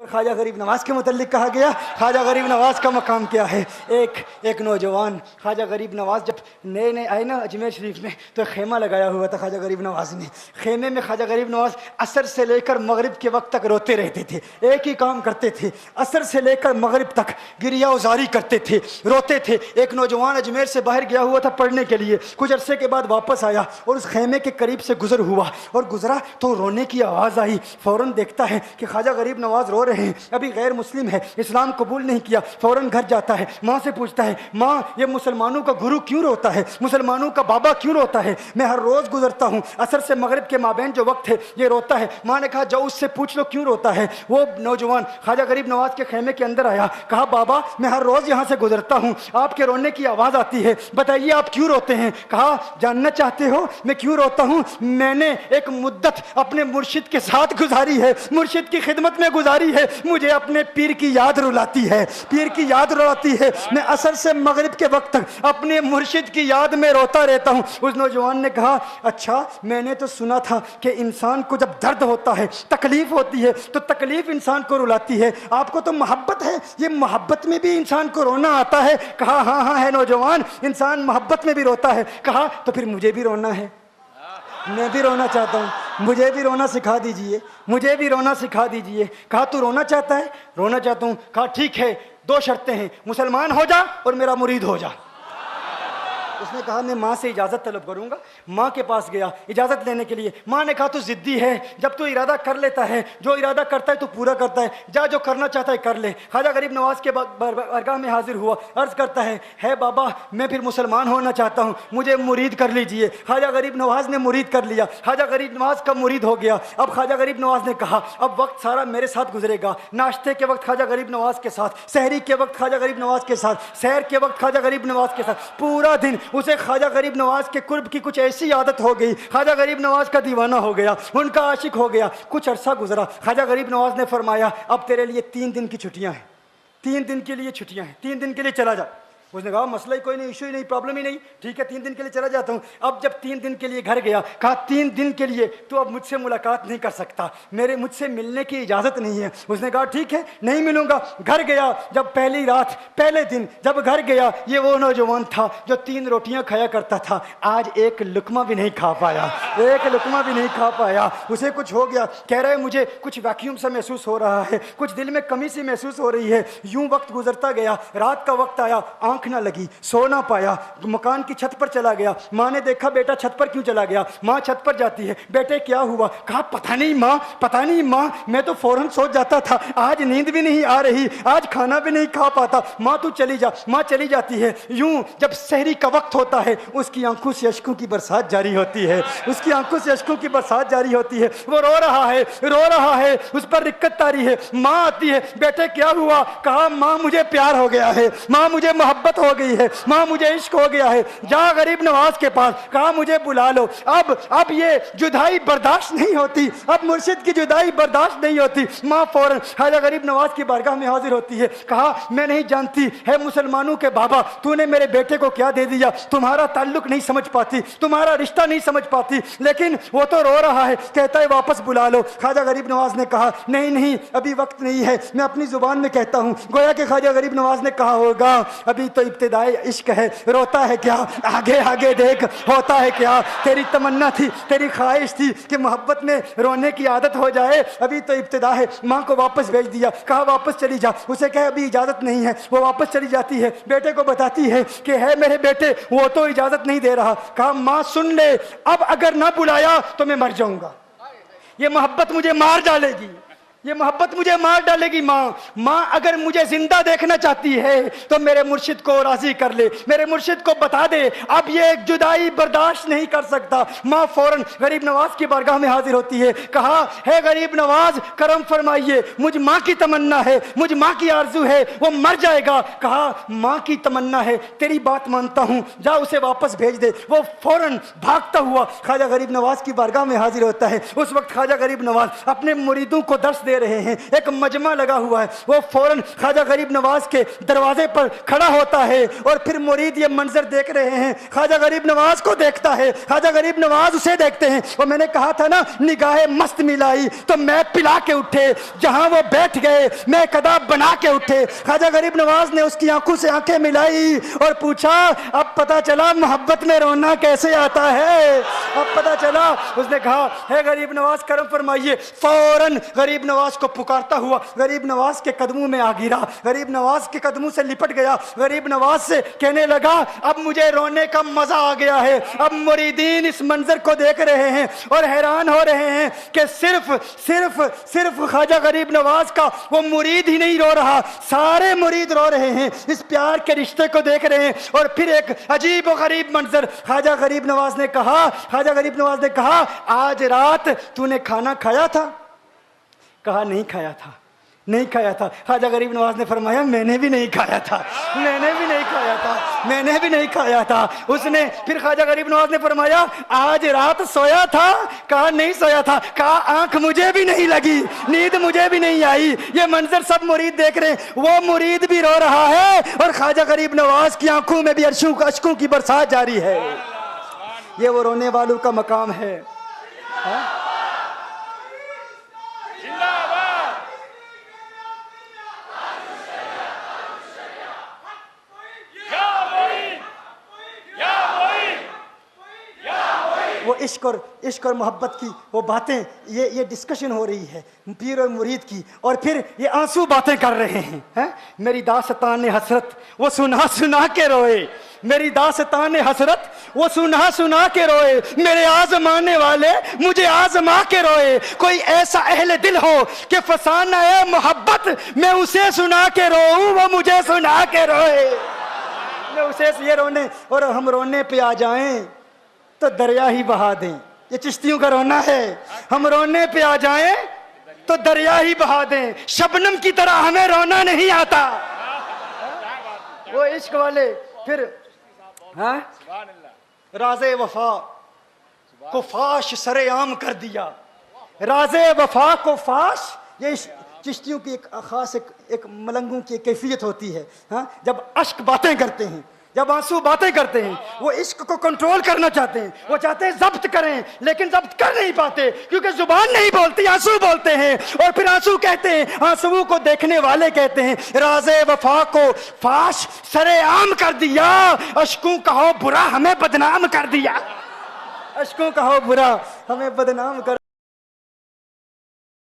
خواجہ غریب نواز کے متعلق کہا گیا. خواجہ غریب نواز کا مقام کیا ہے؟ ایک نوجوان خواجہ غریب نواز جب نئے آئے نا اجمیر شریف میں تو خیمہ لگایا ہوا تھا خواجہ غریب نواز نے. خیمے میں خواجہ غریب نواز عصر سے لے کر مغرب کے وقت تک روتے رہتے تھے. ایک ہی کام کرتے تھے, عصر سے لے کر مغرب تک گریہ وزاری کرتے تھے, روتے تھے. ایک نوجوان اجمیر سے باہر گیا ہوا تھا پڑھنے کے لیے, کچھ عرصے کے بعد واپس آیا اور اس خیمے کے قریب سے گزر ہوا اور گزرا تو رونے کی آواز آئی. فوراً دیکھتا ہے کہ خواجہ غریب نواز رو رہے ہیں, ابھی غیر مسلم ہے, اسلام قبول نہیں کیا. فوراً گھر جاتا ہے, ماں سے پوچھتا ہے, ماں یہ مسلمانوں کا گرو کیوں روتا ہے, مسلمانوں کا بابا کیوں روتا ہے؟ میں ہر روز گزرتا ہوں, عصر سے مغرب کے مابین جو وقت ہے یہ روتا ہے. ماں نے کہا جاؤ اس سے پوچھ لو کیوں روتا ہے. وہ نوجوان خواجہ غریب نواز کے خیمے کے اندر آیا, کہا بابا میں ہر روز یہاں سے گزرتا ہوں, آپ کے رونے کی آواز آتی ہے, بتائیے آپ کیوں روتے ہیں؟ کہا جاننا چاہتے ہو میں کیوں روتا ہوں؟ میں نے ایک مدت اپنے مرشد کے ساتھ گزاری ہے, مرشد کی خدمت میں گزاری ہے, مجھے اپنے پیر کی یاد رلاتی ہے, پیر کی یاد رلاتی ہے. میں عصر سے مغرب کے وقت تک اپنے مرشد کی یاد میں روتا رہتا ہوں. اس نوجوان نے کہا اچھا میں نے تو سنا تھا کہ انسان کو جب درد ہوتا ہے, تکلیف ہوتی ہے تو تکلیف انسان کو رلاتی ہے, آپ کو تو محبت ہے, یہ محبت میں بھی انسان کو رونا آتا ہے؟ کہا ہاں ہے نوجوان, انسان محبت میں بھی روتا ہے. کہا تو پھر مجھے بھی رونا ہے, میں بھی رونا چاہتا ہوں, مجھے بھی رونا سکھا دیجئے, مجھے بھی رونا سکھا دیجئے. کہا تو رونا چاہتا ہے؟ رونا چاہتا ہوں. کہا ٹھیک ہے, دو شرطیں ہیں, مسلمان ہو جا اور میرا مرید ہو جا. اس نے کہا میں ماں سے اجازت طلب کروں گا. ماں کے پاس گیا اجازت لینے کے لیے. ماں نے کہا تو ضدی ہے, جب تو ارادہ کر لیتا ہے, جو ارادہ کرتا ہے تو پورا کرتا ہے, جا جو کرنا چاہتا ہے کر لے. خواجہ غریب نواز کے بارگاہ میں حاضر ہوا, عرض کرتا ہے بابا میں پھر مسلمان ہونا چاہتا ہوں, مجھے مرید کر لیجئے. خواجہ غریب نواز نے مرید کر لیا, خواجہ غریب نواز کا مرید ہو گیا. اب خواجہ غریب نواز نے کہا اب وقت سارا میرے ساتھ گزرے گا, ناشتے کے وقت خواجہ غریب نواز کے ساتھ, سحری کے وقت خواجہ غریب نواز کے ساتھ, سحر کے وقت خواجہ غریب نواز کے ساتھ, پورا دن اسے خواجہ غریب نواز کے قرب کی کچھ ایسی عادت ہو گئی, خواجہ غریب نواز کا دیوانہ ہو گیا, ان کا عاشق ہو گیا. کچھ عرصہ گزرا, خواجہ غریب نواز نے فرمایا اب تیرے لیے 3 دن کی چھٹیاں ہیں, 3 دن کے لیے چھٹیاں ہیں, 3 دن کے لیے چلا جا. اس نے کہا مسئلہ ہی کوئی نہیں, ایشو ہی نہیں, پرابلم ہی نہیں, ٹھیک ہے 3 دن کے لیے چلا جاتا ہوں. اب جب 3 دن کے لیے گھر گیا, کہا 3 دن کے لیے تو اب مجھ سے ملاقات نہیں کر سکتا, مجھ سے ملنے کی اجازت نہیں ہے. اس نے کہا ٹھیک ہے نہیں ملوں گا. گھر گیا, جب پہلی رات پہلے دن جب گھر گیا, یہ وہ نوجوان تھا جو 3 روٹیاں کھایا کرتا تھا, آج ایک لقمہ بھی نہیں کھا پایا, ایک لقمہ بھی نہیں کھا پایا. اسے کچھ ہو گیا, کہہ رہے مجھے کچھ ویکیوم سا محسوس ہو رہا ہے, کچھ دل میں کمی سی محسوس ہو رہی ہے. یوں وقت گزرتا گیا, رات کا وقت آیا, آنکھ نہ لگی, سو نہ پایا, مکان کی چھت پر چلا گیا. ماں نے دیکھا بیٹا چھت پر کیوں چلا گیا؟ ماں چھت پر جاتی ہے, بیٹے کیا ہوا؟ کہا پتہ نہیں ماں, میں تو فوراً سو جاتا تھا, آج نیند بھی نہیں آ رہی, آج کھانا بھی نہیں کھا پاتا. ماں تو چلی جا. ماں چلی جاتی ہے. یوں جب سحری کا وقت ہوتا ہے اس کی آنکھوں سے اشکوں کی برسات جاری ہوتی ہے, اس کی آنکھوں سے اشکوں کی برسات جاری ہوتی ہے. وہ رو رہا ہے, اس پر رکت تاری ہے. ماں آتی ہے, بیٹے کیا ہوا؟ کہا ماں مجھے پیار ہو گیا ہے, ماں مجھے محبت ہو گئی ہے, ماں مجھے عشق ہو گیا ہے. جا غریب نواز کے پاس, کہا مجھے بلا لو. اب یہ جدائی برداشت نہیں ہوتی, اب مرشد کی جدائی برداشت نہیں ہوتی. ماں فوراً خواجہ غریب نواز کی بارگاہ میں حاضر ہوتی ہے. کہا میں نہیں جانتی ہے مسلمانوں کے بابا, تو نے میرے بیٹے کو کیا دے دیا, تمہارا تعلق نہیں سمجھ پاتی, تمہارا رشتہ نہیں سمجھ پاتی, لیکن وہ تو رو رہا ہے, کہتا ہے واپس بلا لو. خواجہ غریب نواز نے کہا نہیں ابھی وقت نہیں ہے, میں اپنی زبان میں کہتا ہوں. گویا کہ خواجہ غریب نواز نے کہا ہوگا ابھی تو ابتدائی عشق ہے, روتا ہے کیا, آگے دیکھ ہوتا ہے کیا. تیری تمنا تھی, تیری خواہش تھی کہ محبت میں رونے کی عادت ہو جائے, ابھی تو ابتدا ہے. ماں کو واپس بھیج دیا, کہا واپس چلی جا. اسے کہا ابھی اجازت نہیں ہے. وہ واپس چلی جاتی ہے, بیٹے کو بتاتی ہے کہ ہے میرے بیٹے, وہ تو اجازت نہیں دے رہا. کہا ماں سن لے, اب اگر نہ بلایا تو میں مر جاؤں گا, یہ محبت مجھے مار ڈالے گی, یہ محبت مجھے مار ڈالے گی. ماں اگر مجھے زندہ دیکھنا چاہتی ہے تو میرے مرشد کو راضی کر لے, میرے مرشد کو بتا دے اب یہ جدائی برداشت نہیں کر سکتا. ماں فوراً غریب نواز کی بارگاہ میں حاضر ہوتی ہے. کہا ہے غریب نواز کرم فرمائیے, مجھ ماں کی تمنا ہے, مجھ ماں کی آرزو ہے, وہ مر جائے گا. کہا ماں کی تمنا ہے, تیری بات مانتا ہوں, جا اسے واپس بھیج دے. وہ فوراً بھاگتا ہوا خواجہ غریب نواز کی بارگاہ میں حاضر ہوتا ہے. اس وقت خواجہ غریب نواز اپنے مریدوں کو درس دے رہے ہیں, ایک مجمع لگا ہوا ہے. وہ فوراً خواجہ غریب نواز کے دروازے پر کھڑا ہوتا ہے اور پھر مرید یہ منظر دیکھ رہے ہیں. خواجہ غریب نواز کو دیکھتا ہے, خواجہ غریب نواز اسے دیکھتے ہیں. اور میں نے کہا تھا نا نگاہ مست ملائی تو میں پلا کے اٹھے, جہاں وہ بیٹھ گئے میں قدا بنا کے اٹھے. خواجہ غریب نواز نے اس کی آنکھوں سے آنکھیں ملائی اور پوچھا اب پتا چلا محبت میں رونا کیسے آتا ہے, اب پتا چلا. اس نے کہا ہے غریب نواز کرم فرمائیے. فوراً غریب نواز کو پکارتا ہوا غریب نواز کے قدموں میں آ گرا, غریب نواز کے قدموں سے لپٹ گیا. غریب نواز سے کہنے لگا اب مجھے رونے کا مزہ آ گیا ہے. اب مریدین اس منظر کو دیکھ رہے ہیں اور حیران ہو رہے ہیں کہ صرف خواجہ غریب نواز کا وہ مرید ہی نہیں رو رہا, سارے مرید رو رہے ہیں, اس پیار کے رشتے کو دیکھ رہے ہیں. اور پھر ایک عجیب و غریب منظر, خواجہ غریب نواز نے کہا آج رات تو نے کھانا کھایا تھا؟ کہا نہیں کھایا تھا. خواجہ غریب نواز نے فرمایا میں نے بھی نہیں کھایا تھا. اس نے پھر خواجہ غریب نواز نے فرمایا آج رات سویا تھا؟ کہا نہیں سویا تھا. کہا آنکھ مجھے بھی نہیں لگی, نیند مجھے بھی نہیں آئی. یہ منظر سب مرید دیکھ رہے ہیں, وہ مرید بھی رو رہا ہے اور خواجہ غریب نواز کی آنکھوں میں بھی اشکوں کی برسات جاری ہے. یہ وہ رونے والوں کا مقام ہے. وہ عشق اور محبت کی وہ باتیں, یہ ڈسکشن ہو رہی ہے پیر اور مرید کی, اور پھر یہ آنسو باتیں کر رہے ہیں. میری داستان حسرت وہ سنا کے روئے, میری داستان حسرت وہ سنا کے روئے, میرے آزمانے والے مجھے آزما کے روئے. کوئی ایسا اہل دل ہو کہ فسانہ محبت میں اسے سنا کے روؤں, وہ مجھے سنا کے روئے. میں اسے یہ رونے اور ہم رونے پہ آ جائیں تو دریا ہی بہا دیں. یہ چشتیوں کا رونا ہے, ہم رونے پہ آ جائیں تو دریا ہی بہا دیں. شبنم کی طرح ہمیں رونا نہیں آتا. وہ عشق والے پھر راز وفا کو فاش سرے عام کر دیا. راز وفا کو فاش, یہ چشتیوں کی ایک خاص ایک ملنگوں کی کیفیت ہوتی ہے. جب اشک باتیں کرتے ہیں, جب آنسو باتیں کرتے ہیں, وہ عشق کو کنٹرول کرنا چاہتے ہیں, وہ چاہتے ہیں ضبط کریں لیکن ضبط کر نہیں پاتے کیونکہ زبان نہیں بولتی, آنسو بولتے ہیں. اور پھر آنسو کہتے ہیں, آنسو کو دیکھنے والے کہتے ہیں راز وفا کو فاش سرے عام کر دیا, اشکوں کہو برا ہمیں بدنام کر دیا. اشکوں کہو برا ہمیں بدنام کر